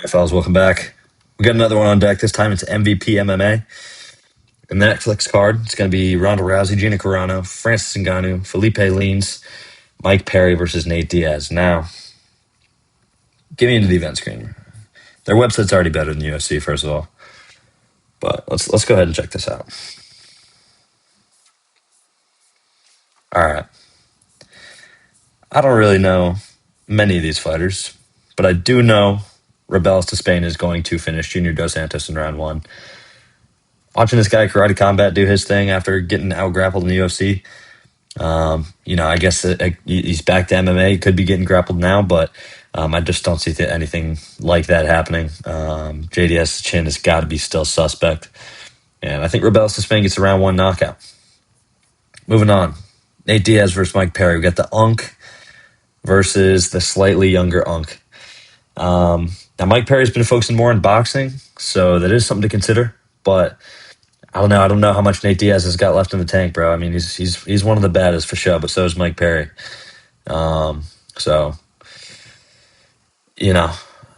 All right, fellas, welcome back. We got another one on deck. This time it's MVP MMA. The Netflix card, it's going to be Ronda Rousey, Gina Carano, Francis Ngannou, Felipe Lins, Mike Perry versus Nate Diaz. Now, get me into the event screen. Their website's already better than UFC, first of all. But let's go ahead and check this out. All right. I don't really know many of these fighters, but I do know Rebels to Spain is going to finish Junior Dos Santos in round one. Watching this guy Karate Combat do his thing after getting out grappled in the UFC, I guess he's back to MMA. He could be getting grappled now, but I just don't see anything like that happening. JDS's chin has got to be still suspect. And I think Rebels to Spain gets a round one knockout. Moving on. Nate Diaz versus Mike Perry. We got the Unk versus the slightly younger Unk. Now, Mike Perry's been focusing more on boxing, so that is something to consider. But I don't know. I don't know how much Nate Diaz has got left in the tank, bro. I mean, he's one of the baddest for sure, but so is Mike Perry. So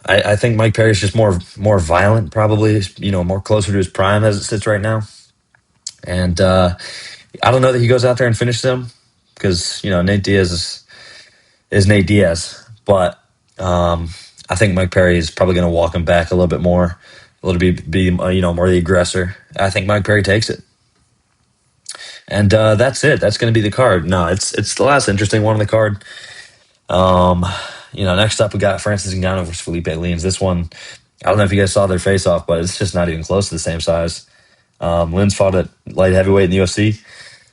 I think Mike Perry's just more violent, probably. More closer to his prime as it sits right now. And I don't know that he goes out there and finishes him because Nate Diaz is Nate Diaz, but I think Mike Perry is probably going to walk him back a little bit more, a little bit be more the aggressor. I think Mike Perry takes it. And that's it. That's going to be the card. No, it's the last interesting one on the card. Next up we got Francis Ngannou versus Felipe Lins. This one, I don't know if you guys saw their face off, but it's just not even close to the same size. Lins fought at light heavyweight in the UFC,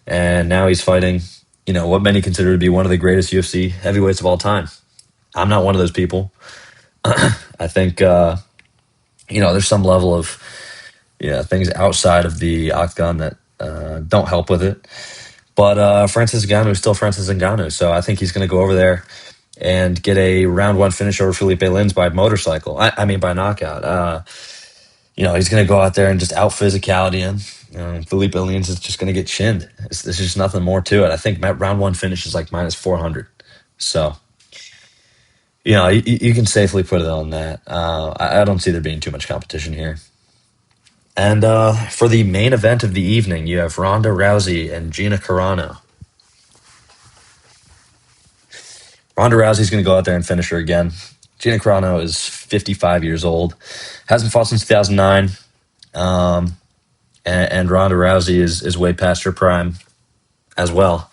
and now he's fighting, what many consider to be one of the greatest UFC heavyweights of all time. I'm not one of those people. I think there's some level of things outside of the octagon that don't help with it. But Francis Ngannou is still Francis Ngannou, so I think he's going to go over there and get a round one finish over Felipe Lins by motorcycle. I mean by knockout. He's going to go out there and just out physicality him. Felipe Lins is just going to get chinned. There's just nothing more to it. I think round one finish is like minus 400. So, you can safely put it on that. I don't see there being too much competition here. And for the main event of the evening, you have Ronda Rousey and Gina Carano. Ronda Rousey's going to go out there and finish her again. Gina Carano is 55 years old, hasn't fought since 2009, and Ronda Rousey is way past her prime as well.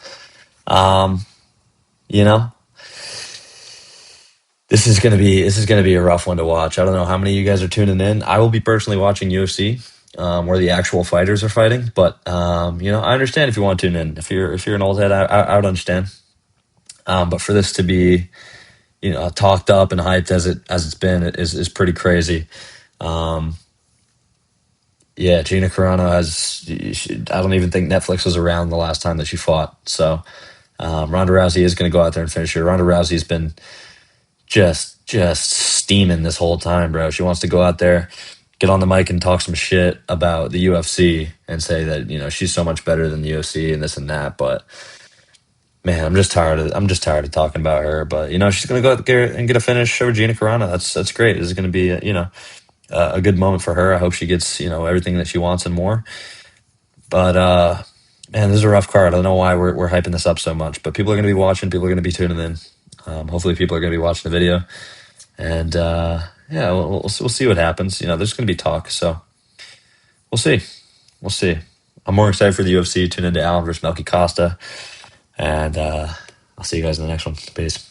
This is gonna be a rough one to watch. I don't know how many of you guys are tuning in. I will be personally watching UFC, where the actual fighters are fighting. But I understand if you want to tune in. If you're an old head, I would understand. But for this to be talked up and hyped as it's been is pretty crazy. Gina Carano I don't even think Netflix was around the last time that she fought. So Ronda Rousey is going to go out there and finish her. Ronda Rousey's been just steaming this whole time, bro. She wants to go out there, get on the mic and talk some shit about the UFC and say that she's so much better than the UFC and this and that. But man, I'm just tired of talking about her. But she's gonna go out there and get a finish over Gina Carano. That's great. This is gonna be a good moment for her. I hope she gets everything that she wants and more. But man, this is a rough card. I don't know why we're hyping this up so much, but people are gonna be watching. People are gonna be tuning in. Hopefully, people are gonna be watching the video, and we'll see what happens. There's gonna be talk, so we'll see. We'll see. I'm more excited for the UFC. Tune into Allen versus Melky Costa. And I'll see you guys in the next one. Peace.